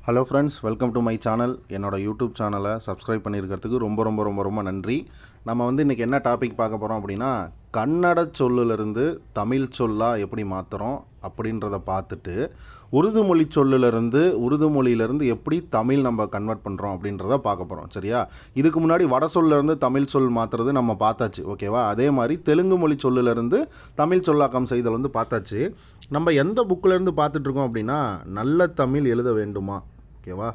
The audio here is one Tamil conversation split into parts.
Hello friends, welcome to my channel. என்னோடய யூடியூப் சேனலை சப்ஸ்கிரைப் பண்ணியிருக்கிறதுக்கு ரொம்ப நன்றி. நம்ம இன்றைக்கி என்ன டாபிக் பார்க்க போகிறோம் அப்படின்னா, கன்னட சொல்லிலிருந்து தமிழ் சொல்லாக எப்படி மாற்றுறோம் அப்படின்றத பார்த்துட்டு, உருது மொழி சொல்லிலிருந்து உருது மொழியிலேருந்து எப்படி தமிழ் நம்ம கன்வெர்ட் பண்ணுறோம் அப்படின்றத பார்க்க போகிறோம். சரியா? இதுக்கு முன்னாடி வட சொல்லிருந்து தமிழ் சொல் மாற்றுறது நம்ம பார்த்தாச்சு. ஓகேவா? அதே மாதிரி தெலுங்கு மொழி சொல்லிலிருந்து தமிழ் சொல்லாக்கம் செய்தல் பார்த்தாச்சு. நம்ம எந்த புக்கிலேருந்து பார்த்துட்ருக்கோம் அப்படின்னா, நல்ல தமிழ் எழுத வேண்டுமா. ஓகேவா?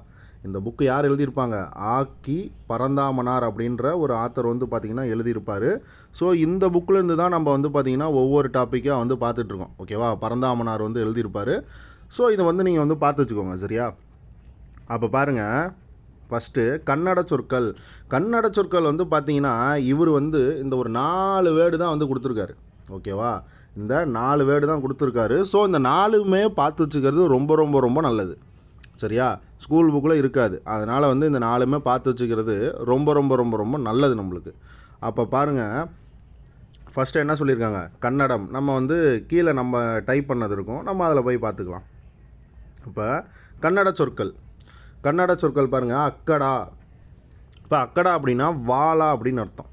இந்த புக்கு யார் எழுதியிருப்பாங்க? ஆக்கி பரந்தாமனார் அப்படின்ற ஒரு ஆத்தர் பார்த்திங்கன்னா எழுதியிருப்பார். ஸோ இந்த புக்கிலேருந்து தான் நம்ம பார்த்திங்கன்னா ஒவ்வொரு டாப்பிக்காக பார்த்துட்ருக்கோம். ஓகேவா? பரந்தாமனார் எழுதியிருப்பார். ஸோ இதை நீங்கள் பார்த்து வச்சுக்கோங்க. சரியா? அப்போ பாருங்கள், ஃபஸ்ட்டு கன்னட சொற்கள். கன்னட சொற்கள் பார்த்திங்கன்னா இவர் இந்த ஒரு 4 வேர்டு தான் கொடுத்துருக்காரு. ஓகேவா? இந்த 4 வேர்டு தான் கொடுத்துருக்காரு. ஸோ இந்த 4மே பார்த்து வச்சுக்கிறது ரொம்ப நல்லது. சரியா? ஸ்கூல் புக்கில் இருக்காது. அதனால் இந்த 4மே பார்த்து வச்சுக்கிறது ரொம்ப நல்லது நம்மளுக்கு. அப்போ பாருங்கள், ஃபஸ்ட்டு என்ன சொல்லியிருக்காங்க? கன்னடம். நம்ம கீழே நம்ம டைப் பண்ணது இருக்கும், நம்ம அதில் போய் பார்த்துக்கலாம். இப்போ கன்னட சொற்கள். கன்னட சொற்கள் பாருங்கள். அக்கடா. இப்போ அக்கடா அப்படின்னா வாலா அப்படின்னு அர்த்தம்.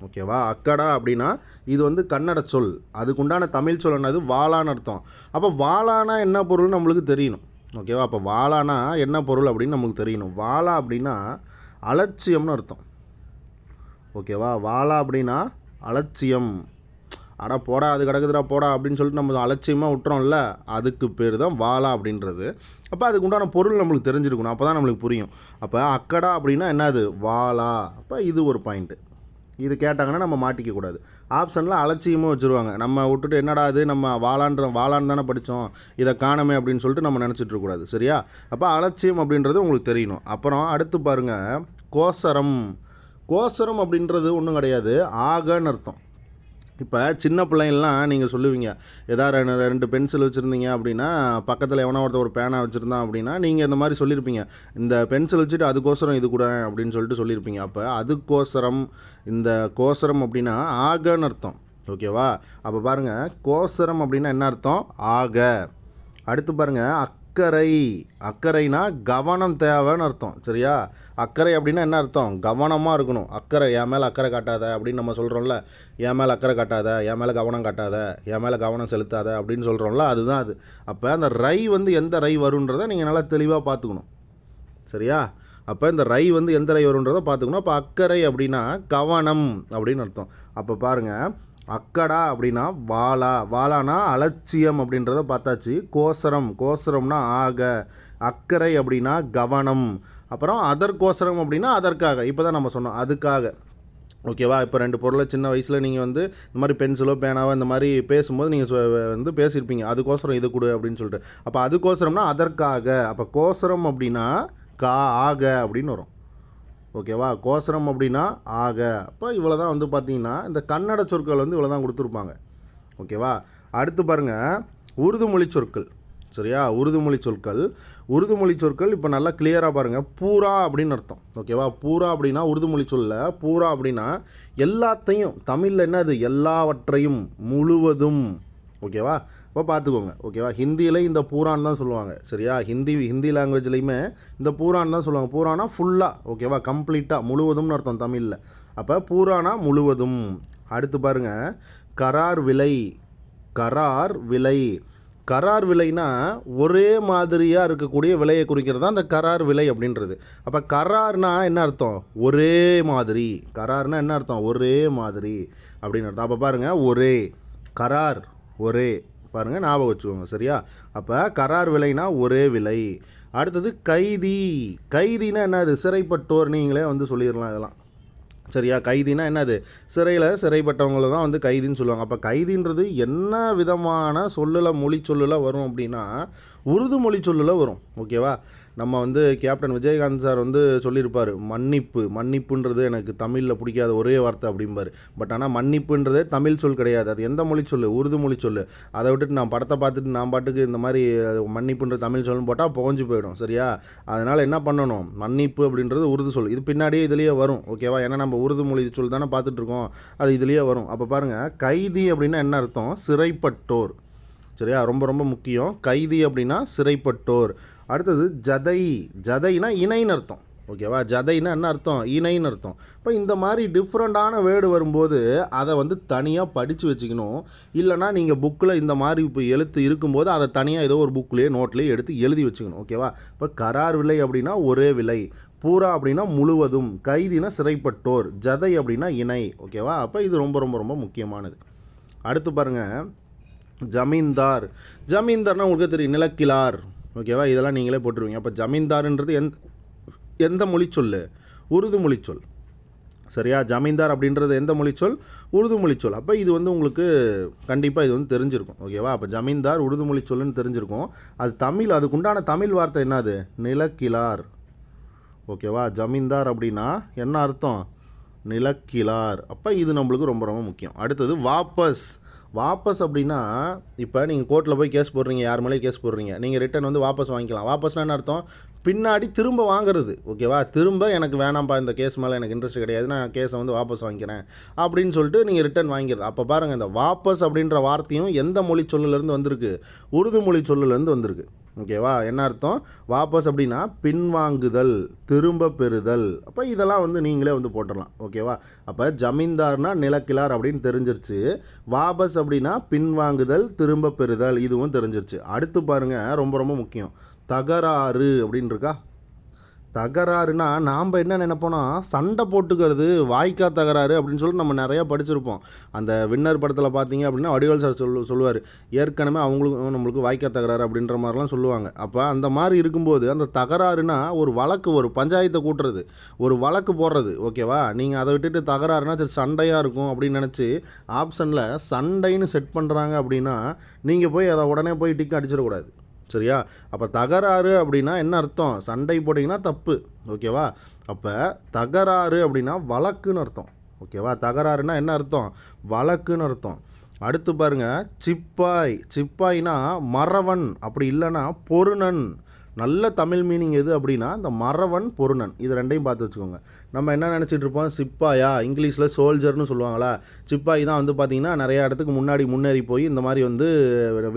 ஓகேவா? அக்கடா அப்படின்னா இது கன்னட சொல். அதுக்குண்டான தமிழ் சொல் என்னது? வாலான்னு அர்த்தம். அப்போ வாலானா என்ன பொருள்னு நம்மளுக்கு தெரியணும். ஓகேவா? அப்போ வாலானா என்ன பொருள் அப்படின்னு நமக்கு தெரியணும். வாலா அப்படின்னா அலட்சியம்னு அர்த்தம். ஓகேவா? வாலா அப்படின்னா அலட்சியம். அடா போடா, அது கிடக்குதுடா போடா அப்படின்னு சொல்லிட்டு நம்ம அலட்சியமாக விட்டுறோம்ல, அதுக்கு பேர் தான் வாலா அப்படின்றது. அப்போ அதுக்கு உண்டான பொருள் நம்மளுக்கு தெரிஞ்சிருக்கணும். அப்போ தான் நம்மளுக்கு புரியும். அப்போ அக்கடா அப்படின்னா என்னது? வாலா. அப்போ இது ஒரு பாயிண்ட்டு. இது கேட்டாங்கன்னா நம்ம மாட்டிக்கக்கூடாது. ஆப்ஷனில் அலட்சியமும் வச்சுருவாங்க. நம்ம விட்டுட்டு என்னடா அது, நம்ம வாலான்னு தானே படித்தோம், இதை காணமே அப்படின்னு சொல்லிட்டு நம்ம நினச்சிட்ருக்கூடாது. சரியா? அப்போ அலட்சியம் அப்படின்றது உங்களுக்கு தெரியணும். அப்புறம் அடுத்து பாருங்கள், கோசரம். கோசரம் அப்படின்றது ஒன்றும் கிடையாது, ஆகன்னு அர்த்தம். இப்போ சின்ன பிள்ளைங்கள்லாம் நீங்கள் சொல்லுவீங்க, எதாவது 2 பென்சில் வச்சுருந்தீங்க அப்படின்னா, பக்கத்தில் எவனோ ஒருத்தர் ஒரு பேனா வச்சுருந்தான் அப்படின்னா, நீங்கள் இந்த மாதிரி சொல்லியிருப்பீங்க, இந்த பென்சில் வச்சுட்டு அதுக்கோசரம் இது கூட அப்படின்னு சொல்லிட்டு சொல்லியிருப்பீங்க. அப்போ அதுக்கோசரம், இந்த கோசரம் அப்படின்னா ஆகன்னு அர்த்தம். ஓகேவா? அப்போ பாருங்கள், கோசரம் அப்படின்னா என்ன அர்த்தம்? ஆக. அடுத்து பாருங்கள், அக்கறை. அக்கறைனா கவனம் தேவைன்னு அர்த்தம். சரியா? அக்கறை அப்படின்னா என்ன அர்த்தம்? கவனமாக இருக்கணும். அக்கறை, என் மேலே அக்கறை காட்டாத அப்படின்னு நம்ம சொல்கிறோம்ல. என் மேலே அக்கறை காட்டாத, என் மேலே கவனம் காட்டாத, என் மேலே கவனம் செலுத்தாத அப்படின்னு சொல்கிறோம்ல, அதுதான் அது. அப்போ அந்த ரை எந்த ரை வருன்றதை நீங்கள் நல்லா தெளிவாக பார்த்துக்கணும். சரியா? அப்போ இந்த ரை எந்த ரை வருன்றதை பார்த்துக்கணும். அப்போ அக்கறை அப்படின்னா கவனம் அப்படின்னு அர்த்தம். அப்போ பாருங்கள், அக்கடா அப்படின்னா வாலா. வாலானா அலட்சியம் அப்படின்றத பார்த்தாச்சு. கோசரம். கோசரம்னா ஆக. அக்கறை அப்படின்னா கவனம். அப்புறம் அதற்கோசரம் அப்படின்னா அதற்காக. இப்போ தான் நம்ம சொன்னோம், அதுக்காக. ஓகேவா? இப்போ 2 பொருளை சின்ன வயசில் நீங்கள் இந்த மாதிரி பென்சிலோ பேனாவோ இந்த மாதிரி பேசும்போது நீங்கள் பேசியிருப்பீங்க, அதுக்கோசரம் இது கொடு அப்படின்னு சொல்லிட்டு. அப்போ அதுக்கோசரம்னா அதற்காக. அப்போ கோசரம் அப்படின்னா ஆக அப்படின்னு வரும். ஓகேவா? கோசரம் அப்படின்னா ஆக. அப்போ இவ்வளோ தான் பார்த்தீங்கன்னா இந்த கன்னட சொற்கள் இவ்வளோ தான் கொடுத்துருப்பாங்க. ஓகேவா? அடுத்து பாருங்கள், உருது மொழி சொற்கள். சரியா? உருது மொழி சொற்கள். உருது மொழி சொற்கள் இப்போ நல்லா கிளியராக பாருங்கள். பூரா அப்படின்னு அர்த்தம். ஓகேவா? பூரா அப்படின்னா உருது மொழி சொல்ல பூரா அப்படின்னா எல்லாத்தையும். தமிழில் என்னது? எல்லாவற்றையும், முழுவதும். ஓகேவா? இப்போ பார்த்துக்கோங்க. ஓகேவா? ஹிந்தியில் இந்த பூரான் தான் சொல்லுவாங்க. சரியா? ஹிந்தி லாங்குவேஜ்லேயுமே இந்த பூரான் தான் சொல்லுவாங்க. பூரானா ஃபுல்லாக. ஓகேவா? கம்ப்ளீட்டாக, முழுவதும்னு அர்த்தம் தமிழில். அப்போ பூரானா முழுவதும். அடுத்து பாருங்கள், கரார் விலை. கரார் விலை. கரார் விலைனா ஒரே மாதிரியாக இருக்கக்கூடிய விலையை குறிக்கிறது தான் அந்த கரார் விலை அப்படின்றது. அப்போ கரார்னா என்ன அர்த்தம்? ஒரே மாதிரி. கரார்னா என்ன அர்த்தம்? ஒரே மாதிரி அப்படின்னு அர்த்தம். அப்போ பாருங்கள், ஒரே. கரார் ஒரே. பாருங்கள், ஞாபகம் வச்சுக்கோங்க. சரியா? அப்போ கரார் விலைனா ஒரே விலை. அடுத்தது கைதி. கைதினா என்னது? சிறைப்பட்டோர். நீங்களே சொல்லிடலாம் இதெல்லாம். சரியா? கைதினா என்னது? சிறைப்பட்டவங்கள தான் கைதின்னு சொல்லுவாங்க. அப்போ கைதின்றது என்ன விதமான சொல்லில், மொழி சொல்லில் வரும் அப்படின்னா உருது மொழி சொல்லில் வரும். ஓகேவா? நம்ம கேப்டன் விஜயகாந்த் சார் சொல்லியிருப்பார், மன்னிப்புன்றது எனக்கு தமிழில் பிடிக்காத ஒரே வார்த்தை அப்படிம்பார். பட் ஆனால் மன்னிப்புன்றதே தமிழ் சொல் கிடையாது. அது எந்த மொழி சொல்? உருது மொழி சொல். அதை விட்டுட்டு நான் படத்தை பார்த்துட்டு நான் பாட்டுக்கு இந்த மாதிரி மன்னிப்புன்ற தமிழ் சொல்லுன்னு போட்டால் புகஞ்சு போயிடும். சரியா? அதனால் என்ன பண்ணணும்? மன்னிப்பு அப்படின்றது உருது சொல். இது பின்னாடியே இதுலேயே வரும். ஓகேவா? ஏன்னா நம்ம உருது மொழி சொல் தானே பார்த்துட்ருக்கோம், அது இதுலேயே வரும். அப்போ பாருங்கள், கைதி அப்படின்னா என்ன அர்த்தம்? சிறைப்பட்டோர். சரியா? ரொம்ப முக்கியம். கைதி அப்படின்னா சிறைப்பட்டோர். அடுத்தது ஜதை. ஜதைனா இணைன்னு அர்த்தம். ஓகேவா? ஜதைன்னா என்ன அர்த்தம்? இணைன்னு அர்த்தம். இப்போ இந்த மாதிரி டிஃப்ரெண்ட்டான வேர்டு வரும்போது அதை வந்து தனியாக படித்து வச்சுக்கணும். இல்லைனா நீங்கள் புக்கில் இந்த மாதிரி இப்போ எழுத்து இருக்கும்போது அதை தனியாக ஏதோ ஒரு புக்லேயே நோட்லேயே எடுத்து எழுதி வச்சுக்கணும். ஓகேவா? இப்போ கரார் விலை அப்படின்னா ஒரே விலை, பூரா அப்படின்னா முழுவதும், கைதினா சிறைப்பட்டோர், ஜதை அப்படின்னா இணை. ஓகேவா? அப்போ இது ரொம்ப ரொம்ப ரொம்ப முக்கியமானது. அடுத்து பாருங்கள், ஜமீன்தார். ஜமீன்தார்னால் உங்களுக்கு தெரியும், நிலக்கிழார். ஓகேவா? இதெல்லாம் நீங்களே போட்டுருவீங்க. அப்போ ஜமீன்தார்ன்றது எந்த மொழிச்சொல்? உருது மொழிச்சொல். சரியா? ஜமீன்தார் அப்படின்றது எந்த மொழிச்சொல்? உருது மொழிச்சொல். அப்போ இது வந்து உங்களுக்கு கண்டிப்பாக இது வந்து தெரிஞ்சிருக்கும். ஓகேவா? அப்போ ஜமீன்தார் உருது மொழிச்சொல்லுன்னு தெரிஞ்சிருக்கும். அது தமிழ், அதுக்குண்டான தமிழ் வார்த்தை என்னது? நிலக்கிழார். ஓகேவா? ஜமீன்தார் அப்படின்னா என்ன அர்த்தம்? நிலக்கிழார். அப்போ இது நம்மளுக்கு ரொம்ப ரொம்ப முக்கியம். அடுத்தது வாபஸ். வாபஸ் அப்படின்னா இப்போ நீங்கள் கோர்ட்டில் போய் கேஸ் போடுறீங்க, யார் மேலேயும் கேஸ் போடுறீங்க, நீங்கள் ரிட்டன் வந்து வாபஸ் வாங்கிக்கலாம். வாபஸ்னால் என்ன அர்த்தம்? பின்னாடி திரும்ப வாங்குறது. ஓகேவா? திரும்ப எனக்கு வேணாம்ப்பா, இந்த கேஸ் மேலே எனக்கு இன்ட்ரெஸ்ட் கிடையாது, நான் கேஸை வந்து வாபஸ் வாங்கிக்கிறேன் அப்படின்னு சொல்லிட்டு நீங்கள் ரிட்டன் வாங்கிடுறது. அப்போ பாருங்கள், இந்த வாபஸ் அப்படின்ற வார்த்தையும் எந்த மொழி சொல்லிலேருந்து வந்திருக்கு? உருது மொழி சொல்லிலேருந்து வந்திருக்கு. ஓகேவா? என்ன அர்த்தம்? வாபஸ் அப்படின்னா பின்வாங்குதல், திரும்ப பெறுதல். அப்போ இதெல்லாம் வந்து நீங்களே வந்து போட்டுடலாம். ஓகேவா? அப்போ ஜமீன்தார்னா நிலக்கிழார் அப்படின்னு தெரிஞ்சிருச்சு. வாபஸ் அப்படின்னா பின்வாங்குதல், திரும்ப பெறுதல், இதுவும் தெரிஞ்சிருச்சு. அடுத்து பாருங்கள், ரொம்ப ரொம்ப முக்கியம், தகராறு அப்படின்னு இருக்கா? தகராறுனா நாம் என்ன நினைப்போனா சண்டை போட்டுக்கிறது, வாய்க்கா தகராறு அப்படின்னு சொல்லிட்டு நம்ம நிறையா படிச்சிருப்போம். அந்த வின்னர் படத்தில் பார்த்தீங்க அப்படின்னா வடிவேல் சார் சொல்லுவார், ஏற்கனவே அவங்களுக்கும் நம்மளுக்கு வாய்க்கா தகராறு அப்படின்ற மாதிரிலாம் சொல்லுவாங்க. அப்போ அந்த மாதிரி இருக்கும்போது அந்த தகராறுனா ஒரு வழக்கு, ஒரு பஞ்சாயத்தை கூட்டுறது, ஒரு வழக்கு போடுறது. ஓகேவா? நீங்கள் அதை விட்டுட்டு தகராறுனா சரி சண்டையாக இருக்கும் அப்படின்னு நினச்சி ஆப்ஷனில் சண்டைன்னு செட் பண்ணுறாங்க அப்படின்னா நீங்கள் போய் அதை உடனே போய் டிக் அடிச்சிடக்கூடாது. சரியா? அப்போ தகராறு அப்படின்னா என்ன அர்த்தம்? சண்டை போட்டிங்கன்னா தப்பு. ஓகேவா? அப்போ தகராறு அப்படின்னா வழக்குன்னு அர்த்தம். ஓகேவா? தகராறுனா என்ன அர்த்தம்? வழக்குன்னு அர்த்தம். அடுத்து பாருங்கள், சிப்பாய். சிப்பாய்னா மறவன், அப்படி இல்லைன்னா பொருணன். நல்ல தமிழ் மீனிங் எது அப்படின்னா இந்த மறவன், பொருணன், இது ரெண்டையும் பார்த்து வச்சுக்கோங்க. நம்ம என்ன நினச்சிட்டு இருப்போம், சிப்பாயா இங்கிலீஷில் சோல்ஜர்னு சொல்லுவாங்களா? சிப்பாய் தான் வந்து பார்த்திங்கன்னா நிறையா இடத்துக்கு முன்னேறி போய் இந்த மாதிரி வந்து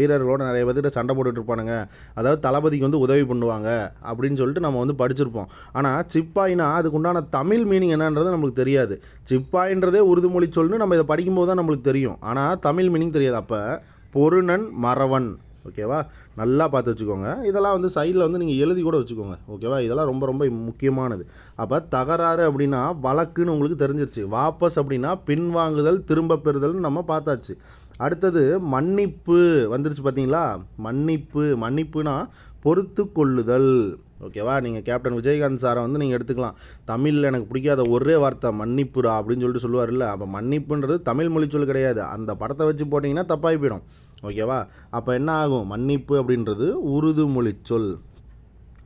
வீரர்களோட நிறைய பேர்கிட்ட சண்டை போட்டுட்டு இருப்பானுங்க, அதாவது தளபதிக்கு வந்து உதவி பண்ணுவாங்க அப்படின்னு சொல்லிட்டு நம்ம வந்து படிச்சிருப்போம். ஆனால் சிப்பாய்னா அதுக்கு உண்டான தமிழ் மீனிங் என்னன்றது நம்மளுக்கு தெரியாது. சிப்பாயின்றதே உருது மொழி சொல்னு நம்ம இதை படிக்கும்போது தான் நம்மளுக்கு தெரியும். ஆனால் தமிழ் மீனிங் தெரியாது. அப்போ பொருணன், மறவன். ஓகேவா? நல்லா பார்த்து வச்சுக்கோங்க. இதெல்லாம் வந்து சைடில் வந்து நீங்கள் எழுதி கூட வச்சுக்கோங்க. ஓகேவா? இதெல்லாம் ரொம்ப ரொம்ப முக்கியமானது. அப்போ தகராறு அப்படின்னா வழக்குன்னு உங்களுக்கு தெரிஞ்சிருச்சு. வாபஸ் அப்படின்னா பின்வாங்குதல், திரும்ப பெறுதல்னு நம்ம பார்த்தாச்சு. அடுத்தது மன்னிப்பு வந்துருச்சு பார்த்தீங்களா? மன்னிப்புனா பொறுத்து கொள்ளுதல். ஓகேவா? நீங்கள் கேப்டன் விஜயகாந்த் சாரை வந்து நீங்கள் எடுத்துக்கலாம். தமிழில் எனக்கு பிடிக்காத ஒரே வார்த்தை மன்னிப்புடா அப்படின்னு சொல்லிட்டு சொல்லுவார்ல. அப்போ மன்னிப்புன்றது தமிழ் மொழி சொல் கிடையாது. அந்த படத்தை வச்சு போட்டிங்கன்னா தப்பாகி போயிடும். ஓகேவா? அப்போ என்ன ஆகும்? மன்னிப்பு அப்படின்றது உருது மொழி சொல்.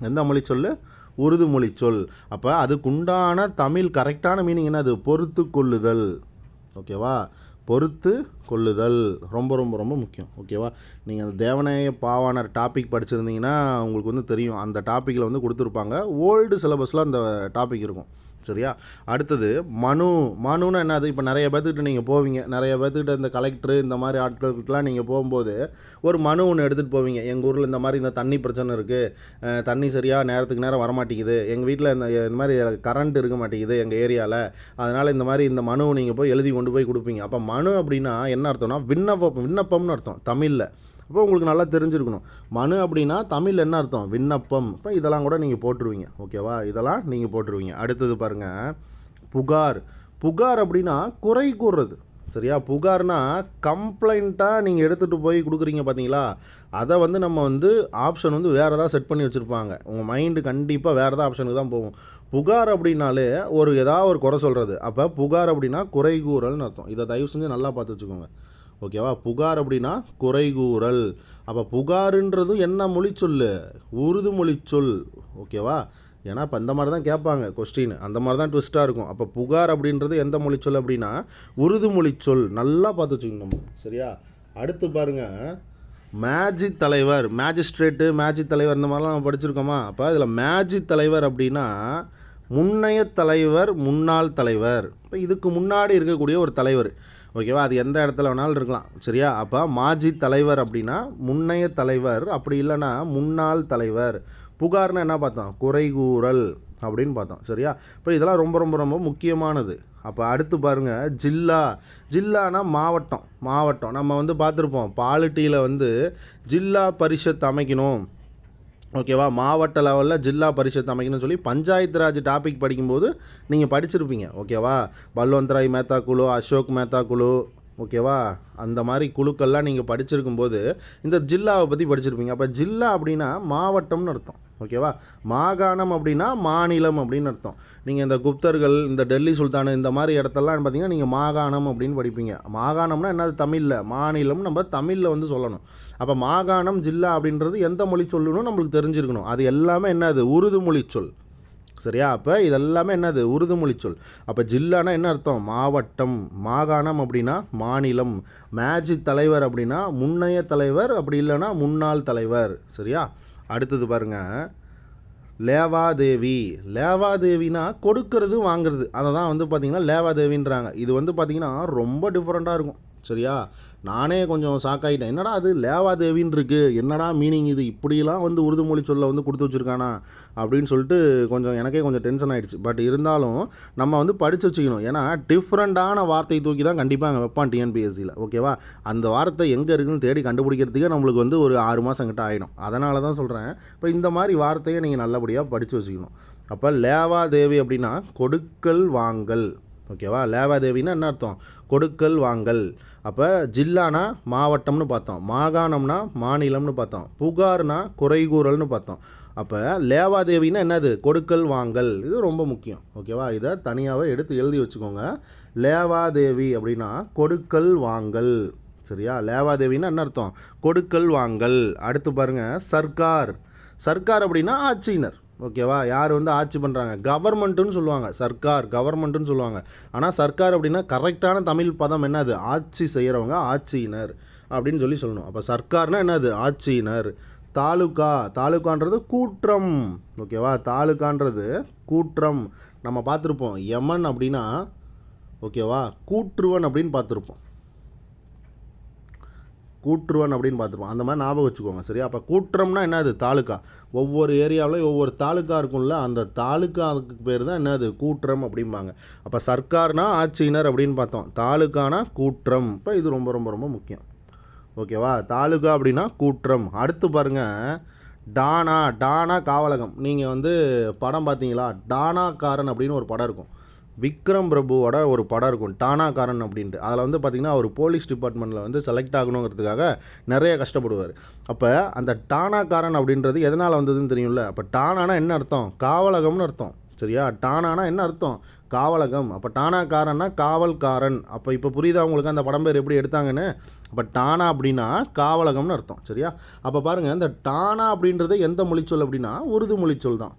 எந்த மொழி சொல்? உருது மொழி சொல். அப்போ அதுக்குண்டான தமிழ் கரெக்டான மீனிங் என்ன? அது பொறுத்து கொள்ளுதல். ஓகேவா? பொறுத்து கொள்ளுதல் ரொம்ப ரொம்ப ரொம்ப முக்கியம். ஓகேவா? நீங்கள் அந்த தேவநேய பாவாணர் டாபிக் படிச்சிருந்தீங்கன்னா உங்களுக்கு வந்து தெரியும். அந்த டாப்பிக்கில் வந்து கொடுத்துருப்பாங்க. ஓல்டு சிலபஸில் அந்த டாபிக் இருக்கும். சரியா? அடுத்தது மனுன்னா என்னது? இப்போ நிறைய பேர்த்துக்கிட்ட நீங்கள் போவீங்க, நிறைய பேர்த்துக்கிட்ட இந்த கலெக்டரு இந்த மாதிரி ஆட்களுக்கெலாம் நீங்கள் போகும்போது ஒரு மனு ஒன்று எடுத்துகிட்டு போவீங்க. எங்கள் ஊரில் இந்த மாதிரி இந்த தண்ணி பிரச்சனை இருக்குது, தண்ணி சரியாக நேரத்துக்கு நேரம் வரமாட்டேங்குது, எங்கள் வீட்டில் இந்த மாதிரி கரண்ட் இருக்க மாட்டேங்குது எங்கள் ஏரியாவில், அதனால் இந்த மாதிரி இந்த மனுவை நீங்கள் போய் எழுதி கொண்டு போய் கொடுப்பீங்க. அப்போ மனு அப்படின்னா என்ன அர்த்தம்னா விண்ணப்பம்னு அர்த்தம் தமிழில். அப்போ உங்களுக்கு நல்லா தெரிஞ்சிருக்கணும். மனு அப்படின்னா தமிழ் என்ன அர்த்தம்? விண்ணப்பம். இப்போ இதெல்லாம் கூட நீங்கள் போட்டுருவீங்க. ஓகேவா? இதெல்லாம் நீங்கள் போட்டுருவீங்க. அடுத்தது பாருங்கள், புகார் அப்படின்னா குறை கூறுறது. சரியா? புகார்னா கம்ப்ளைண்ட்டாக நீங்கள் எடுத்துகிட்டு போய் கொடுக்குறீங்க பார்த்தீங்களா? அதை வந்து நம்ம வந்து ஆப்ஷன் வந்து வேறு ஏதாவது செட் பண்ணி வச்சுருப்பாங்க. உங்கள் மைண்டு கண்டிப்பாக வேறு ஏதாவது ஆப்ஷனுக்கு தான் போகும். புகார் அப்படின்னாலே ஏதாவது ஒரு குறை சொல்கிறது. அப்போ புகார் அப்படின்னா குறை கூறல்னு அர்த்தம். இதை தயவு செஞ்சு நல்லா பார்த்து வச்சுக்கோங்க. ஓகேவா? புகார் அப்படின்னா குறைகூறல். அப்போ புகாருன்றது என்ன மொழி சொல்? உருது மொழி சொல். ஓகேவா? ஏன்னா இப்போ அந்த மாதிரி தான் கேட்பாங்க கொஸ்டின், அந்த மாதிரி தான் ட்விஸ்ட்டாக இருக்கும். அப்போ புகார் அப்படின்றது எந்த மொழி சொல் அப்படின்னா உருது மொழி சொல். நல்லா பார்த்து வச்சுக்கணும். சரியா? அடுத்து பாருங்கள், மேஜிஸ்ட்ரேட்டு தலைவர் இந்த மாதிரிலாம் நம்ம படிச்சிருக்கோமா? அப்போ இதில் மேஜி தலைவர் அப்படின்னா முன்னைய தலைவர், முன்னாள் தலைவர். இப்போ இதுக்கு முன்னாடி இருக்கக்கூடிய ஒரு தலைவர். ஓகேவா? அது எந்த இடத்துல வேணாலும் இருக்கலாம். சரியா? அப்போ மாஜி தலைவர் அப்படின்னா முன்னைய தலைவர், அப்படி இல்லைன்னா முன்னாள் தலைவர். புகார்னா என்ன பார்த்தோம், குறைகூறல் அப்படின்னு பார்த்தோம். சரியா? இப்போ இதெல்லாம் ரொம்ப ரொம்ப ரொம்ப முக்கியமானது. அப்போ அடுத்து பாருங்கள், ஜில்லா. ஜில்லானா மாவட்டம். மாவட்டம் நம்ம வந்து பார்த்துருப்போம், பாலிட்டியில் வந்து ஜில்லா பரிஷத் அமைக்கணும், ஓகேவா, மாவட்ட லெவலில் ஜில்லா பரிஷத் அமைக்கணும்னு சொல்லி பஞ்சாயத்து ராஜ் டாபிக் படிக்கும்போது நீங்கள் படிச்சிருப்பீங்க. ஓகேவா, பல்வந்த்ராய் மேத்தா குழு, அசோக் மேத்தா குழு, ஓகேவா, அந்த மாதிரி குழுக்கள்லாம் நீங்கள் படிச்சிருக்கும்போது இந்த ஜில்லாவை பற்றி படிச்சிருப்பீங்க. அப்போ ஜில்லா அப்படின்னா மாவட்டம்னு அர்த்தம். ஓகேவா, மாகாணம் அப்படின்னா மாநிலம் அப்படின்னு அர்த்தம். நீங்கள் இந்த குப்தர்கள், இந்த டெல்லி சுல்தான், இந்த மாதிரி இடத்தெல்லாம் பார்த்தீங்கன்னா நீங்கள் மாகாணம் அப்படின்னு படிப்பீங்க. மாகாணம்னா என்னது, தமிழில், மாநிலம் நம்ம தமிழில் வந்து சொல்லணும். அப்போ மாகாணம், ஜில்லா அப்படின்றது எந்த மொழி சொல்லணும் நம்மளுக்கு தெரிஞ்சிருக்கணும். அது எல்லாமே என்னது, உருது மொழி சொல். சரியா? அப்போ இதெல்லாமே என்னது, உருது மொழி சொல். அப்போ ஜில்லானா என்ன அர்த்தம், மாவட்டம். மாகாணம் அப்படின்னா மாநிலம். மேஜிக் தலைவர் அப்படின்னா முன்னைய தலைவர், அப்படி இல்லைன்னா முன்னாள் தலைவர். சரியா? அடுத்தது பாருங்கள், லேவாதேவி. லேவாதேவினா கொடுக்கறது வாங்கிறது, அதை தான் வந்து பார்த்திங்கன்னா லேவாதேவின்றாங்க. இது வந்து பார்த்திங்கன்னா ரொம்ப டிஃப்ரெண்ட்டாக இருக்கும். சரியா? நானே கொஞ்சம் ஷாக்காகிட்டேன், என்னடா அது லேவாதேவின்னு இருக்குது, என்னடா மீனிங் இது, இப்படிலாம் வந்து உருது மொழி சொல்ல வந்து கொடுத்து வச்சுருக்கானா அப்படின்னு சொல்லிட்டு எனக்கே கொஞ்சம் டென்ஷன் ஆகிடுச்சு. பட் இருந்தாலும் நம்ம வந்து படித்து வச்சுக்கணும். ஏன்னா டிஃப்ரெண்ட்டான வார்த்தை தூக்கி தான் கண்டிப்பாக அங்கே வைப்பான் டிஎன்பிஎஸ்சியில். ஓகேவா, அந்த வார்த்தை எங்கே இருக்குதுன்னு தேடி கண்டுபிடிக்கிறதுக்கே நம்மளுக்கு வந்து ஒரு 6 மாதம் கிட்ட ஆகிடும். அதனால தான் சொல்கிறேன், இப்போ இந்த மாதிரி வார்த்தையை நீங்கள் நல்லபடியாக படித்து வச்சுக்கணும். அப்போ லேவாதேவி அப்படின்னா கொடுக்கல் வாங்கல். ஓகேவா, லேவாதேவின்னா என்ன அர்த்தம், கொடுக்கல் வாங்கல். அப்போ ஜில்லானா மாவட்டம்னு பார்த்தோம், மாகாணம்னா மாநிலம்னு பார்த்தோம், புகார்னா குறைகூறல்னு பார்த்தோம். அப்போ லேவாதேவின்னா என்னது, கொடுக்கல் வாங்கல். இது ரொம்ப முக்கியம். ஓகேவா, இதை தனியாகவே எடுத்து எழுதி வச்சுக்கோங்க. லேவாதேவி அப்படின்னா கொடுக்கல் வாங்கல். சரியா? லேவாதேவின்னா என்ன அர்த்தம், கொடுக்கல் வாங்கல். அடுத்து பாருங்கள், சர்க்கார். சர்க்கார் அப்படின்னா ஆட்சியினர். ஓகேவா, யார் வந்து ஆட்சி பண்ணுறாங்க, கவர்மெண்ட்டுன்னு சொல்லுவாங்க. சர்க்கார் கவர்மெண்ட்டுன்னு சொல்லுவாங்க. ஆனால் சர்க்கார் அப்படின்னா கரெக்டான தமிழ் பதம் என்னது, ஆட்சி செய்கிறவங்க, ஆட்சியினர் அப்படின்னு சொல்லணும். அப்போ சர்க்கார்னால் என்னது, ஆட்சியினர். தாலுகா. தாலுகான்றது கூற்றம். ஓகேவா, தாலுகான்றது கூற்றம். நம்ம பார்த்துருப்போம், யமன் அப்படின்னா ஓகேவா கூற்றுவன் அப்படின்னு பார்த்துருப்போம், கூற்றுவன் அப்படின்னு பார்த்துருப்போம். அந்த மாதிரி ஞாபகம் வச்சுக்கோங்க. சரியா? அப்போ கூற்றம்னா என்னது, தாலுக்கா. ஒவ்வொரு ஏரியாவிலையும் ஒவ்வொரு தாலுக்கா இருக்கும்ல, அந்த தாலுக்காவுக்கு பேர் தான் என்னது, கூற்றம் அப்படிம்பாங்க. அப்போ சர்க்கார்னா ஆட்சியினர் அப்படின்னு பார்த்தோம், தாலுக்கானா கூற்றம். இப்போ இது ரொம்ப ரொம்ப ரொம்ப முக்கியம். ஓகேவா, தாலுக்கா அப்படின்னா கூற்றம். அடுத்து பாருங்கள், டானா. டானா காவலகம். நீங்கள் வந்து படம் பார்த்தீங்களா, டானாக்காரன் அப்படின்னு ஒரு படம் இருக்கும், விக்ரம் பிரபுவோட ஒரு படம் இருக்கும், டானாக்காரன் அப்படின்ட்டு. அதில் வந்து பார்த்திங்கன்னா ஒரு போலீஸ் டிபார்ட்மெண்ட்டில் வந்து செலக்ட் ஆகணுங்கிறதுக்காக நிறைய கஷ்டப்படுவார். அப்போ அந்த டானாக்காரன் அப்படின்றது எதனால் வந்ததுன்னு தெரியும்ல. அப்போ டானானா என்ன அர்த்தம், காவலகம்னு அர்த்தம். சரியா? டானானா என்ன அர்த்தம், காவலகம். அப்போ டானாக்காரன்னா காவல்காரன். அப்போ இப்போ புரியுதா உங்களுக்கு அந்த படம் பேர் எப்படி எடுத்தாங்கன்னு. அப்போ டானா அப்படின்னா காவலகம்னு அர்த்தம். சரியா? அப்போ பாருங்கள், இந்த டானா அப்படின்றது எந்த மொழிச்சொல் அப்படின்னா உருது மொழிச்சொல் தான்.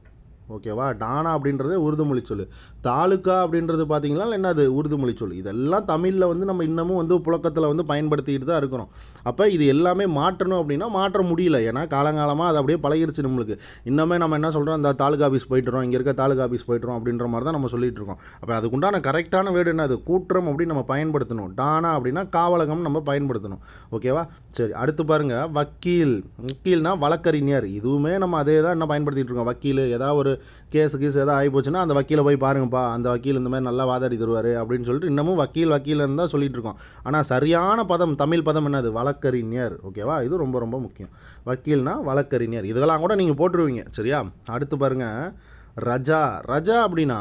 ஓகேவா, டானா அப்படின்றது உருது மொழி சொல். தாலுக்கா அப்படின்றது பார்த்தீங்கன்னா என்னது, உருது மொழி சொல். இதெல்லாம் தமிழில் வந்து நம்ம இன்னமும் வந்து புழக்கத்தில் வந்து பயன்படுத்திக்கிட்டு தான் இருக்கிறோம். அப்போ இது எல்லாமே மாற்றணும் அப்படின்னா மாற்ற முடியல. ஏன்னா காலங்காலமாக அது அப்படியே பழகிடுச்சு நம்மளுக்கு. இன்னமே நம்ம என்ன சொல்கிறோம், இந்த தாலுக்கா ஆஃபீஸ் போய்ட்டுறோம், இங்கே இருக்க தாலுக்கா ஆஃபீஸ் போய்ட்டுறோம் அப்படின்ற மாதிரி தான் நம்ம சொல்லிகிட்டு இருக்கோம். அப்போ அதுக்குண்டான கரெக்டான வேர்டு என்னது, கூற்றம் அப்படின்னு நம்ம பயன்படுத்தணும். டானா அப்படின்னா காவலகம் நம்ம பயன்படுத்தணும். ஓகேவா, சரி. அடுத்து பாருங்கள், வக்கீல். வக்கீல்னா வழக்கறிஞர். இதுவுமே நம்ம அதே தான் என்ன பயன்படுத்திகிட்டு இருக்கோம். வக்கீல் ஏதாவது ஒரு கேஸு எதாவது ஆகி போச்சுன்னா அந்த வக்கீலை போய் பாருங்கப்பா, அந்த வக்கீல் இந்த மாதிரி நல்லா வாதாடி தருவார் அப்படின்னு சொல்லிட்டு இன்னமும் வக்கீல்னு தான் சொல்லிட்டு இருக்கோம். ஆனால் சரியான பதம், தமிழ் பதம் என்னது, வழக்கறிஞர். ஓகேவா, இது ரொம்ப ரொம்ப முக்கியம். வக்கீல்னா வழக்கறிஞர். இதெல்லாம் கூட நீங்கள் போட்டுருவீங்க. சரியா? அடுத்து பாருங்கள், ரஜா. ரஜா அப்படின்னா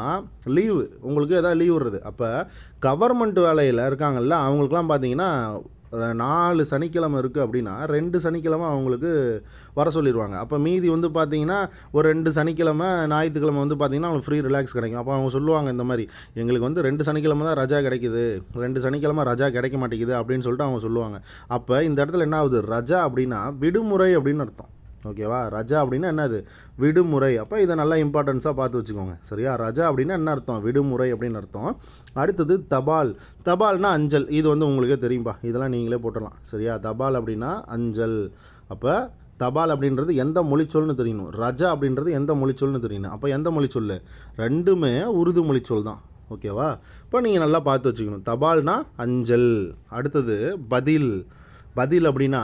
லீவு. உங்களுக்கு எதாவது லீவ் விடுறது. அப்போ கவர்மெண்ட் வேலையில் இருக்காங்கல்ல, அவங்களுக்குலாம் பார்த்தீங்கன்னா 4 சனிக்கிழமை இருக்குது அப்படின்னா 2 சனிக்கிழமை அவங்களுக்கு வர சொல்லிடுவாங்க. அப்போ மீதி வந்து பார்த்திங்கன்னா ஒரு 2 சனிக்கிழமை ஞாயிற்றுக்கிழமை வந்து பார்த்திங்கன்னா அவங்களுக்கு ஃப்ரீ ரிலாக்ஸ் கிடைக்கும். அப்போ அவங்க சொல்லுவாங்க, இந்த மாதிரி எங்களுக்கு வந்து 2 சனிக்கிழமை தான் ரஜா கிடைக்குது, 2 சனிக்கிழமை ரஜா கிடைக்க மாட்டேங்குது அப்படின்னு சொல்லிட்டு அவங்க சொல்லுவாங்க. அப்போ இந்த இடத்துல என்ன ஆகுது, ரஜா அப்படின்னா விடுமுறை அப்படின்னு அர்த்தம். ஓகேவா, ரஜா அப்படின்னா என்னது, விடுமுறை. அப்போ இதை நல்லா இம்பார்ட்டன்ஸாக பார்த்து வச்சுக்கோங்க. சரியா? ரஜா அப்படின்னா என்ன அர்த்தம், விடுமுறை அப்படின்னு அர்த்தம். அடுத்தது தபால். தபால்னா அஞ்சல். இது வந்து உங்களுக்கே தெரியும்பா, இதெல்லாம் நீங்களே போட்டுடலாம். சரியா? தபால் அப்படின்னா அஞ்சல். அப்போ தபால் அப்படின்றது எந்த மொழிச்சொல்னு தெரியணும், ரஜா அப்படின்றது எந்த மொழிச்சொல்னு தெரியணும். அப்போ எந்த மொழிச்சொல், ரெண்டுமே உருது மொழிச்சொல் தான். ஓகேவா, இப்போ நீங்கள் நல்லா பார்த்து வச்சுக்கணும். தபால்னா அஞ்சல். அடுத்தது பதில். பதில் அப்படின்னா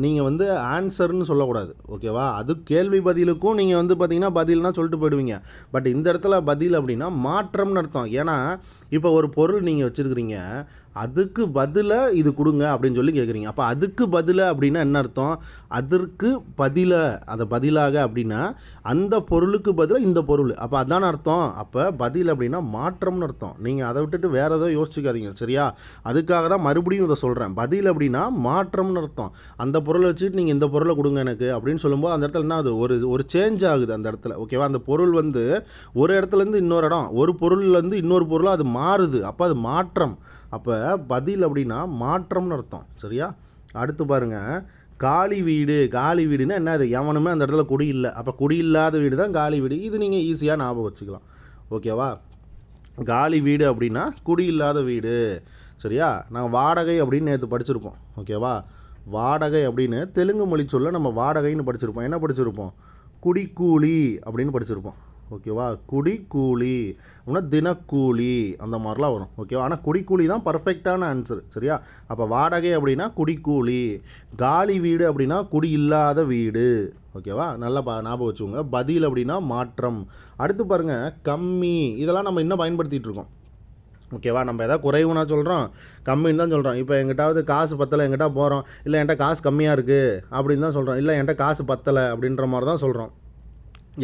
நீங்கள் வந்து ஆன்சர்னு சொல்லக்கூடாது, ஓகேவா? அது கேள்வி பதிலுக்கும் நீங்கள் வந்து பார்த்தீங்கன்னா பதில்னா சொல்லிட்டு போயிடுவீங்க. பட் இந்த இடத்துல பதில் அப்படின்னா மாற்றம்னு அர்த்தம். ஏன்னா இப்போ ஒரு பொருள் நீங்கள் வச்சுருக்கிறீங்க, அதுக்கு பதிலாக இது கொடுங்க அப்படின்னு சொல்லி கேட்குறீங்க. அப்போ அதுக்கு பதிலாக அப்படின்னா என்ன அர்த்தம்? அதற்கு அதை பதிலாக அப்படின்னா அந்த பொருளுக்கு பதிலாக இந்த பொருள், அப்போ அதான அர்த்தம். அப்போ பதில் அப்படின்னா மாற்றம்னு அர்த்தம். நீங்கள் அதை விட்டுட்டு வேறு ஏதோ யோசிச்சுக்காதீங்க, சரியா? அதுக்காக தான் மறுபடியும் இதை சொல்கிறேன். பதில் அப்படின்னா மாற்றம்னு அர்த்தம். அந்த பொருளை வச்சுட்டு நீங்கள் இந்த பொருளை கொடுங்க எனக்கு அப்படின்னு சொல்லும்போது அந்த இடத்துல என்ன ஆகுது? ஒரு சேஞ்ச் ஆகுது அந்த இடத்துல, ஓகேவா? அந்த பொருள் வந்து ஒரு இடத்துலேருந்து இன்னொரு இடம், ஒரு பொருள்லேருந்து இன்னொரு பொருளாக அது மாறுது. அப்போ அது மாற்றம். அப்போ பதில் அப்படின்னா மாற்றம்னு அர்த்தம், சரியா? அடுத்து பாருங்கள், காலி வீடு. காலி வீடுன்னா என்ன? அது எவனுமே அந்த இடத்துல குடி இல்லை. அப்போ குடி இல்லாத வீடு தான் காலி வீடு. இது நீங்கள் ஈஸியாக ஞாபகம் வச்சுக்கலாம், ஓகேவா? காலி வீடு அப்படின்னா குடி இல்லாத வீடு, சரியா? நாங்கள் வாடகை அப்படின்னு நேற்று படிச்சிருப்போம், ஓகேவா? வாடகை அப்படின்னு தெலுங்கு மொழி சொல்ல நம்ம வாடகைன்னு படிச்சிருப்போம். என்ன படிச்சிருப்போம்? குடிக்கூலி அப்படின்னு படிச்சிருப்போம், ஓகேவா? குடிக்கூலி அப்படின்னா தினக்கூலி அந்த மாதிரிலாம் வரும், ஓகேவா? ஆனால் குடிக்கூலி தான் பர்ஃபெக்டான ஆன்சர், சரியா? அப்போ வாடகை அப்படின்னா குடிக்கூலி, காலி வீடு அப்படின்னா குடி இல்லாத வீடு, ஓகேவா? நல்லா ஞாபகம் வச்சுக்கோங்க. பதில் அப்படின்னா மாற்றம். அடுத்து பாருங்கள், கம்மி. இதெல்லாம் நம்ம இன்னும் பயன்படுத்திகிட்டு இருக்கோம், ஓகேவா? நம்ம எதாவது குறைவுனா சொல்கிறோம், கம்மின்னு தான் சொல்கிறோம். இப்போ எங்கிட்டாவது காசு பத்தலை, எங்கிட்ட போகிறோம், இல்லை என்கிட்ட காசு கம்மியாக இருக்குது அப்படின்னு தான் சொல்கிறோம். இல்லை என்கிட்ட காசு பத்தலை அப்படின்ற மாதிரி தான் சொல்கிறோம்.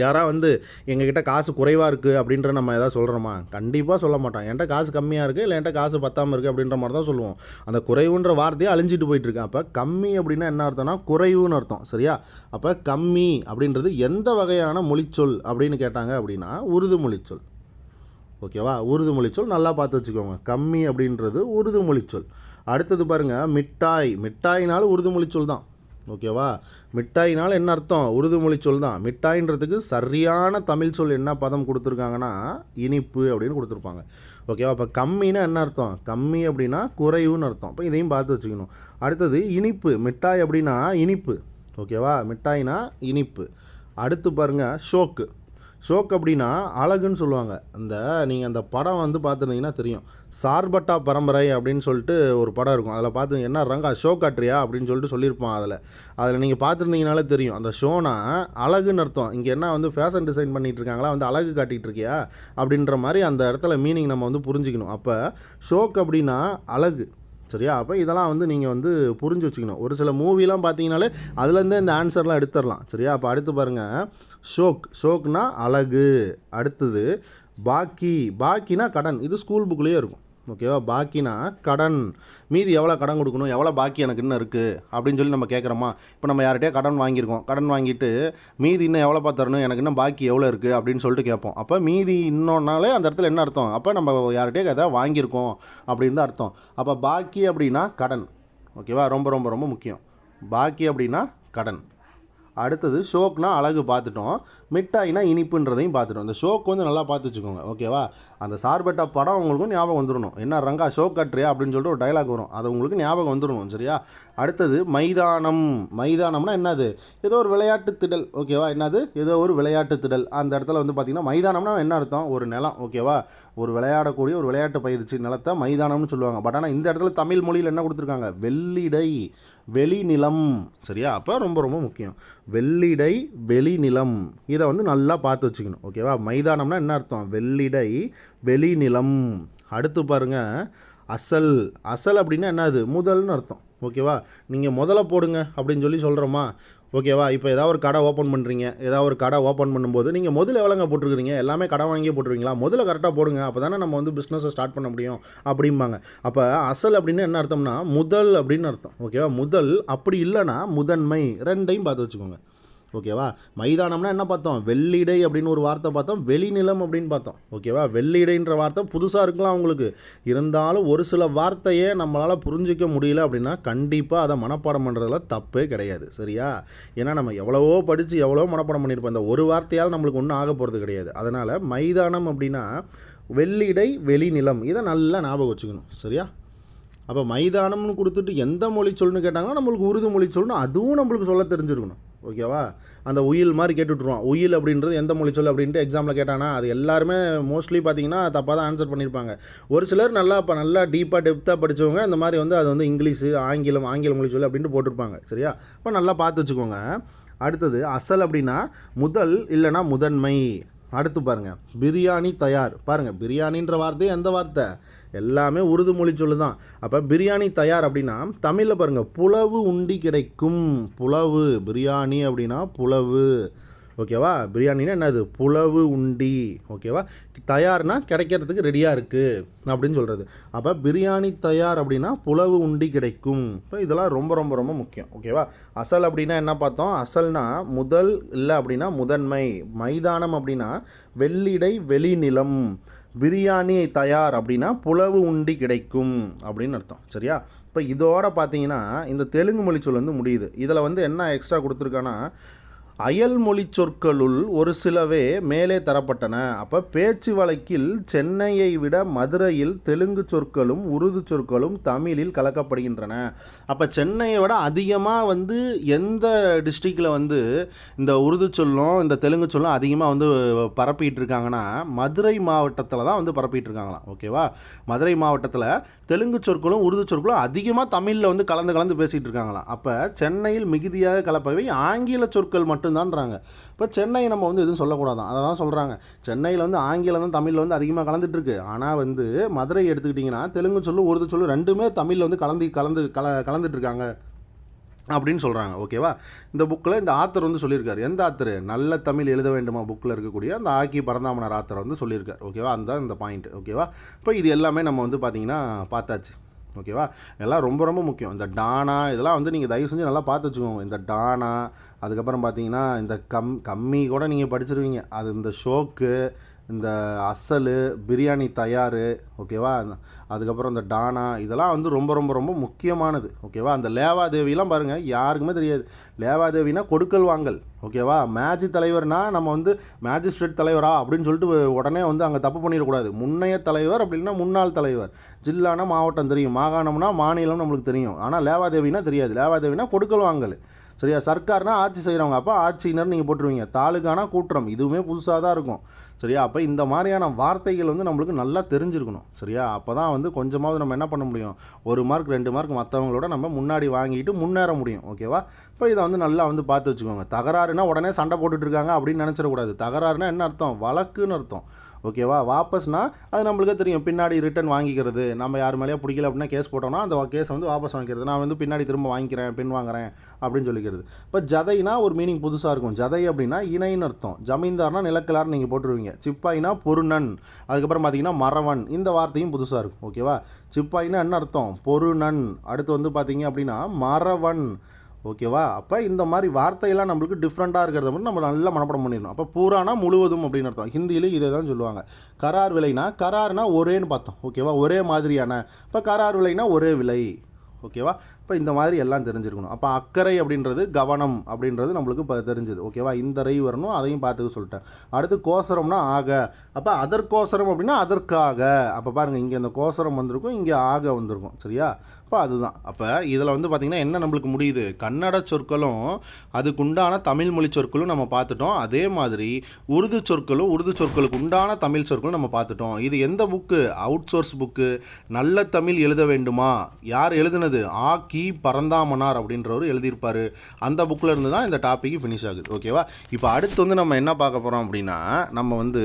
யாராவது வந்து எங்ககிட்ட காசு குறைவாக இருக்குது அப்படின்ற நம்ம எதாவது சொல்கிறோமா? கண்டிப்பாக சொல்ல மாட்டோம். என்கிட்ட காசு கம்மியாக இருக்குது, இல்லை என்கிட்ட காசு பத்தாமல் இருக்குது அப்படின்ற மாதிரி தான் சொல்லுவோம். அந்த குறைவுன்ற வார்த்தையை அழிஞ்சிட்டு போயிட்டுருக்கு. அப்போ கம்மி அப்படின்னா என்ன அர்த்தம்னா குறைவுன்னு அர்த்தம், சரியா? அப்போ கம்மி அப்படின்றது எந்த வகையான மொழிச்சொல் அப்படின்னு கேட்டாங்க அப்படின்னா உருது மொழிச்சொல், ஓகேவா? உருது மொழிச்சொல் நல்லா பார்த்து வச்சுக்கோங்க. கம்மி அப்படின்றது உருது மொழிச்சொல். அடுத்தது பாருங்கள், மிட்டாய். மிட்டாயினாலும் உருது மொழிச்சொல் தான், ஓகேவா? மிட்டாயினால் என்ன அர்த்தம்? உருது மொழி சொல் தான். மிட்டாயின்றதுக்கு சரியான தமிழ் சொல் என்ன பதம் கொடுத்துருக்காங்கன்னா இனிப்பு அப்படின்னு கொடுத்துருப்பாங்க, ஓகேவா? அப்போ கம்மின்னா என்ன அர்த்தம்? கம்மி அப்படின்னா குறைவுன்னு அர்த்தம். அப்போ இதையும் பார்த்து வச்சுக்கணும். அடுத்தது இனிப்பு. மிட்டாய் அப்படின்னா இனிப்பு, ஓகேவா? மிட்டாய்னா இனிப்பு. அடுத்து பாருங்கள், ஷோக்கு. ஷோக் அப்படின்னா அழகுன்னு சொல்லுவாங்க. நீங்கள் அந்த படம் வந்து பார்த்துருந்தீங்கன்னா தெரியும், சார்பட்டா பரம்பரை அப்படின்னு சொல்லிட்டு ஒரு படம் இருக்கும். அதில் பார்த்து என்ன ரங்கா ஷோ காட்டுறியா அப்படின்னு சொல்லிட்டு சொல்லியிருப்பான். அதில் நீங்கள் பார்த்துருந்தீங்கனாலே தெரியும். அந்த ஷோனா அழகுன்னு அர்த்தம். இங்கே என்ன வந்து ஃபேஷன் டிசைன் பண்ணிகிட்டு இருக்காங்களா, வந்து அழகு காட்டிகிட்டு இருக்கியா அப்படின்ற மாதிரி அந்த இடத்துல மீனிங் நம்ம வந்து புரிஞ்சுக்கணும். அப்போ ஷோக் அப்படின்னா அழகு, சரியா? அப்போ இதெல்லாம் வந்து நீங்கள் வந்து புரிஞ்சு வச்சுக்கணும். ஒரு சில மூவிலாம் பார்த்தீங்கனாலே அதுலேருந்தே இந்த ஆன்சர்லாம் எடுத்துடலாம், சரியா? அப்போ அடுத்து பாருங்கள், ஷோக்னா அழகு. அடுத்தது பாக்கி. பாக்கினா கடன். இது ஸ்கூல் புக்லேயே இருக்கும், ஓகேவா? பாக்கினா கடன். மீதி எவ்வளோ கடன் கொடுக்கணும், எவ்வளோ பாக்கி எனக்கு இன்னும் இருக்குது அப்படின்னு சொல்லி நம்ம கேட்குறோமா? இப்போ நம்ம யார்கிட்டயே கடன் வாங்கியிருக்கோம், கடன் வாங்கிட்டு மீதி இன்னும் எவ்வளோப்பா தரணும், எனக்கு இன்னும் பாக்கி எவ்வளோ இருக்குது அப்படின்னு சொல்லிட்டு கேட்போம். அப்போ மீதி இன்னொன்னாலே அந்த இடத்துல என்ன அர்த்தம்? அப்போ நம்ம யார்கிட்டயே எதாவது வாங்கியிருக்கோம் அப்படின்னு தான் அர்த்தம். அப்போ பாக்கி அப்படின்னா கடன், ஓகேவா? ரொம்ப ரொம்ப ரொம்ப முக்கியம். பாக்கி அப்படின்னா கடன். அடுத்தது ஷோக்னா அழகு பார்த்துட்டோம், மிட்டாய்னா இனிப்புன்றதையும் பார்த்துட்டோம். இந்த ஷோக் வந்து நல்லா பார்த்து வச்சுக்கோங்க, ஓகேவா? அந்த சார்பட்டா படம் உங்களுக்கும் ஞாபகம் வந்துடணும். என்ன ரங்கா ஷோக் கட்டுறியா அப்படின்னு சொல்லிட்டு ஒரு டைலாக் வரும், அது உங்களுக்கு ஞாபகம் வந்துடணும், சரியா? அடுத்தது மைதானம். மைதானம்னா என்னது? ஏதோ ஒரு விளையாட்டு திடல், ஓகேவா? என்னது? ஏதோ ஒரு விளையாட்டு திடல். அந்த இடத்துல வந்து பார்த்திங்கன்னா மைதானம்னா என்ன அர்த்தம்? ஒரு நிலம், ஓகேவா? ஒரு விளையாடக்கூடிய ஒரு விளையாட்டு பயிற்சி நிலத்தை மைதானம்னு சொல்லுவாங்க. பட் ஆனால் இந்த இடத்துல தமிழ் மொழியில் என்ன கொடுத்துருக்காங்க? வெள்ளிடை, வெளிநிலம், சரியா? அப்போ ரொம்ப ரொம்ப முக்கியம். வெள்ளிடை, வெளிநிலம். இதை வந்து நல்லா பார்த்து வச்சுக்கணும், ஓகேவா? மைதானம்னா என்ன அர்த்தம்? வெள்ளிடை, வெளிநிலம். அடுத்து பாருங்கள், அசல். அசல் அப்படின்னா என்னது? முதல்னு அர்த்தம், ஓகேவா? நீங்கள் முதல்ல போடுங்க அப்படின்னு சொல்லி சொல்கிறோமா, ஓகேவா? இப்போ ஏதாவது ஒரு கடை ஓப்பன் பண்ணுறீங்க, ஏதாவது ஒரு கடை ஓப்பன் பண்ணும்போது நீங்கள் முதல்ல எவ்வளோங்க போட்டிருக்கிறீங்க? எல்லாமே கடை வாங்கியே போட்டுருவீங்களா? முதல்ல கரெக்டாக போடுங்க, அப்போ தானே நம்ம வந்து பிஸ்னஸை ஸ்டார்ட் பண்ண முடியும் அப்படிம்பாங்க. அப்போ அசல் அப்படின்னு என்ன அர்த்தம்னா முதல் அப்படின்னு அர்த்தம், ஓகேவா? முதல். அப்படி இல்லைனா முதன்மை. ரெண்டையும் பார்த்து வச்சுக்கோங்க, ஓகேவா? மைதானம்னா என்ன பார்த்தோம்? வெள்ளிடை அப்படின்னு ஒரு வார்த்தை பார்த்தோம், வெளிநிலம் அப்படின்னு பார்த்தோம், ஓகேவா? வெள்ளிடைன்ற வார்த்தை புதுசாக இருக்கலாம் உங்களுக்கு, இருந்தாலும் ஒரு சில வார்த்தையே நம்மளால் புரிஞ்சிக்க முடியல அப்படின்னா கண்டிப்பாக அதை மனப்பாடம் பண்ணுறதுல தப்பே கிடையாது, சரியா? ஏன்னா நம்ம எவ்வளவோ படித்து எவ்வளோ மனப்பாடம் பண்ணியிருப்போம், இந்த ஒரு வார்த்தையால் நம்மளுக்கு ஒன்றும் ஆக போகிறது கிடையாது. அதனால் மைதானம் அப்படின்னா வெள்ளிடை, வெளிநிலம். இதை நல்லா ஞாபகம் வச்சுக்கணும், சரியா? அப்போ மைதானம்னு கொடுத்துட்டு எந்த மொழி சொல்லுன்னு கேட்டாங்கன்னா நம்மளுக்கு உருது மொழி சொல்லணும், அதுவும் நம்மளுக்கு சொல்ல தெரிஞ்சிருக்கணும், ஓகேவா? அந்த உயில் மாதிரி கேட்டுட்ருவான். உயில் அப்படின்றது எந்த மொழி சொல் அப்படின்ட்டு எக்ஸாமில் கேட்டானா, அது எல்லாருமே மோஸ்ட்லி பார்த்தீங்கன்னா தப்பாக தான் ஆன்சர் பண்ணியிருப்பாங்க. ஒரு சிலர் நல்லா டீப்பாக டெப்த்தாக படித்தவங்க இந்த மாதிரி வந்து அது வந்து இங்கிலீஷு, ஆங்கில மொழி சொல் அப்படின்ட்டு போட்டிருப்பாங்க. சரியா? இப்போ நல்லா பார்த்து வச்சுக்கோங்க. அடுத்தது அசல் அப்படின்னா முதல் இல்லைனா முதன்மை. அடுத்து பாருங்கள், பிரியாணி தயார். பாருங்கள், பிரியாணின்ற வார்த்தை எந்த வார்த்தை? எல்லாமே உருது மொழி சொல்லு தான். அப்போ பிரியாணி தயார் அப்படின்னா தமிழில் பாருங்கள், புலவு உண்டி கிடைக்கும். புலவு, பிரியாணி அப்படின்னா புலவு. ஓகேவா? பிரியாணின்னா என்னது? புலவு உண்டி. ஓகேவா? தயார்னா கிடைக்கிறதுக்கு ரெடியாக இருக்குது அப்படின்னு சொல்கிறது. அப்போ பிரியாணி தயார் அப்படின்னா புலவு உண்டி கிடைக்கும். இப்போ இதெல்லாம் ரொம்ப ரொம்ப ரொம்ப முக்கியம். ஓகேவா? அசல் அப்படின்னா என்ன பார்த்தோம்? அசல்னா முதல், இல்லை அப்படின்னா முதன்மை. மைதானம் அப்படின்னா வெள்ளிடை வெளிநிலம். பிரியாணி தயார் அப்படின்னா புலவு உண்டி கிடைக்கும் அப்படின்னு அர்த்தம். சரியா? இப்போ இதோட பார்த்தீங்கன்னா இந்த தெலுங்கு மொழி சொல் வந்து முடியுது. இதில் வந்து என்ன எக்ஸ்ட்ரா கொடுத்துருக்கான்னா, அயல் மொழி சொற்களுள் ஒரு சிலவே மேலே தரப்பட்டன. அப்போ பேச்சு வழக்கில் சென்னையை விட மதுரையில் தெலுங்கு சொற்களும் உருது சொற்களும் தமிழில் கலக்கப்படுகின்றன. அப்போ சென்னையை விட அதிகமாக வந்து எந்த டிஸ்ட்ரிக்டில் வந்து இந்த உருது சொல்லும் இந்த தெலுங்கு சொல்லும் அதிகமாக வந்து பரப்பிட்டு இருக்காங்கன்னா, மதுரை மாவட்டத்தில் தான் வந்து பரப்பிட்டு இருக்காங்களாம். ஓகேவா? மதுரை மாவட்டத்தில் தெலுங்கு சொற்களும் உருது சொற்களும் அதிகமாக தமிழில் வந்து கலந்து பேசிகிட்டு இருக்காங்களாம். அப்போ சென்னையில் மிகுதியாக கலப்பவை ஆங்கில சொற்கள் மட்டும்தான்றாங்க. இப்போ சென்னை நம்ம வந்து எதுவும் சொல்லக்கூடாதான். அதை தான் சொல்கிறாங்க. சென்னையில் வந்து ஆங்கிலம் தான் தமிழில் வந்து அதிகமாக கலந்துட்டுருக்கு. ஆனால் வந்து மதுரை எடுத்துக்கிட்டிங்கன்னா தெலுங்கு சொல்லு உருது சொல்லு ரெண்டுமே தமிழில் வந்து கலந்துட்டுருக்காங்க அப்படின்னு சொல்கிறாங்க. ஓகேவா? இந்த புக்கில் இந்த ஆத்தர் வந்து சொல்லியிருக்காரு. எந்த ஆத்தர்? நல்ல தமிழ் எழுத வேண்டுமா புக்கில் இருக்கக்கூடிய அந்த ஆக்கி பரந்தாமனார் ஆத்தர் வந்து சொல்லியிருக்கார். ஓகேவா? அந்த இந்த பாயிண்ட். ஓகேவா? இப்போ இது எல்லாமே நம்ம வந்து பார்த்திங்கன்னா பார்த்தாச்சு. ஓகேவா? எல்லாம் ரொம்ப ரொம்ப முக்கியம். இந்த டானா இதெல்லாம் வந்து நீங்கள் தயவு செஞ்சு நல்லா பார்த்து வச்சுக்கோங்க. இந்த டானா, அதுக்கப்புறம் பார்த்தீங்கன்னா இந்த கம்மி கூட நீங்கள் படிச்சிருவீங்க. அது இந்த ஷோக்கு, இந்த அசல், பிரியாணி தயார். ஓகேவா? அதுக்கப்புறம் இந்த டானா இதெல்லாம் வந்து ரொம்ப ரொம்ப ரொம்ப முக்கியமானது. ஓகேவா? அந்த லேவாதேவிலாம் பாருங்கள், யாருக்குமே தெரியாது. லேவாதேவினா கொடுக்கல் வாங்கல். ஓகேவா? மேட்ச் தலைவர்னால் நம்ம வந்து மேஜிஸ்ட்ரேட் தலைவரா அப்படின்னு சொல்லிட்டு உடனே வந்து அங்கே தப்பு பண்ணிடக்கூடாது. முன்னைய தலைவர் அப்படின்னா முன்னாள் தலைவர். ஜில்லானா மாவட்டம் தெரியும், மாகாணம்னா மாநிலம் நம்மளுக்கு தெரியும். ஆனால் லேவாதேவினா தெரியாது. லேவாதேவினா கொடுக்கல் வாங்கல். சரியா? சர்க்கார்னா ஆட்சி செய்கிறவங்க. அப்போ ஆட்சியினர் நீங்கள் போட்டுருவீங்க. தாலுகானா கூட்டுறம். இதுவுமே புதுசாக தான் இருக்கும். சரியா? அப்போ இந்த மாதிரியான வார்த்தைகள் வந்து நம்மளுக்கு நல்லா தெரிஞ்சிருக்கணும். சரியா? அப்போ தான் வந்து கொஞ்சமாவது நம்ம என்ன பண்ண முடியும், 1 மார்க் 2 மார்க் மற்றவங்களோட நம்ம முன்னாடி வாங்கிட்டு முன்னேற முடியும். ஓகேவா? இப்போ இதை வந்து நல்லா வந்து பார்த்து வச்சுக்கோங்க. தகராறுனா உடனே சண்டை போட்டுட்ருக்காங்க அப்படின்னு நினச்சிடக்கூடாது. தகராறுனா என்ன அர்த்தம்? வழக்குன்னு அர்த்தம். ஓகேவா? வாபஸ்னா அது நம்மளுக்கே தெரியும். பின்னாடி ரிட்டன் வாங்கிக்கிறது. நம்ம யார் மேலேயே பிடிக்கல அப்படின்னா கேஸ் போட்டோம்னா அந்த கேஸை வந்து வாபஸ் வாங்கிக்கிறது. நான் வந்து பின்னாடி திரும்ப வாங்கிக்கிறேன், பின் வாங்குறேன் அப்படின்னு சொல்லிக்கிறது. இப்போ ஜதைனா ஒரு மீனிங் புதுசாக இருக்கும். ஜதை அப்படின்னா இணைன்னு அர்த்தம். ஜமீன்தார்னா நிலக்கிழார்னு நீங்கள் போட்டுருவீங்க. சிப்பாயினா பொருணன். அதுக்கப்புறம் பார்த்தீங்கன்னா மறவன். இந்த வார்த்தையும் புதுசாக இருக்கும். ஓகேவா? சிப்பாயினா என்ன அர்த்தம்? பொருணன். அடுத்து வந்து பார்த்தீங்க அப்படின்னா மறவன். ஓகேவா? அப்போ இந்த மாதிரி வார்த்தையெல்லாம் நம்மளுக்கு டிஃப்ரெண்ட்டாக இருக்கிறத மட்டும் நம்ம நல்லா மனப்பாடம் பண்ணிடணும். அப்போ பூரானா முழுவதும் அப்படின்னு அர்த்தம். ஹிந்தியிலும் இதே தான் சொல்லுவாங்க. கரார் விலைனா, கரார்னா ஒரேன்னு பார்த்தோம். ஓகேவா? ஒரே மாதிரியான. இப்போ கரார் விலைனா ஒரே விலை. ஓகேவா? இப்போ இந்த மாதிரி எல்லாம் தெரிஞ்சிருக்கணும். அப்போ அக்கறை அப்படின்றது கவனம் அப்படின்றது நம்மளுக்கு இப்போ தெரிஞ்சுது. ஓகேவா? இந்த ரை வரணும், அதையும் பார்த்துக்க சொல்லிட்டேன். அடுத்து கோசரம்னா ஆக. அப்போ அதற்கோசரம் அப்படின்னா அதற்காக. அப்போ பாருங்கள், இங்கே இந்த கோசரம் வந்திருக்கும், இங்கே ஆக வந்திருக்கும். சரியா? அப்போ அதுதான். அப்போ இதில் வந்து பார்த்திங்கன்னா என்ன நம்மளுக்கு முடியுது, கன்னட சொற்களும் அதுக்குண்டான தமிழ் மொழி சொற்களும் நம்ம பார்த்துட்டோம். அதே மாதிரி உருது சொற்களும் உருது சொற்களுக்கு உண்டான தமிழ் சொற்களும் நம்ம பார்த்துட்டோம். இது எந்த புக்கு? Out source book. நல்ல தமிழ் எழுத வேண்டுமா. யார் எழுதுனது? ஆக்கி பரந்தாமனார் அப்படின்றவர் எழுதியிருப்பார். அந்த புக்கில் இருந்து தான் இந்த டாபிக் ஃபினிஷ் ஆகுது. ஓகேவா? இப்போ அடுத்து வந்து நம்ம என்ன பார்க்க போகிறோம் அப்படின்னா, நம்ம வந்து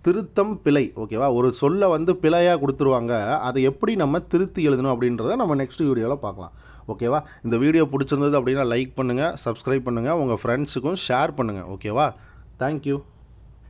திருத்தம் பிழை. ஓகேவா? ஒரு சொல்லை வந்து பிழையாக கொடுத்துருவாங்க, அதை எப்படி நம்ம திருத்தி எழுதணும் அப்படின்றத நம்ம நெக்ஸ்ட் வீடியோவில் பார்க்கலாம். ஓகேவா? இந்த வீடியோ பிடிச்சிருந்தது அப்படின்னா லைக் பண்ணுங்கள், சப்ஸ்கிரைப் பண்ணுங்கள், உங்கள் ஃப்ரெண்ட்ஸுக்கும் ஷேர் பண்ணுங்கள். ஓகேவா? தேங்க்யூ.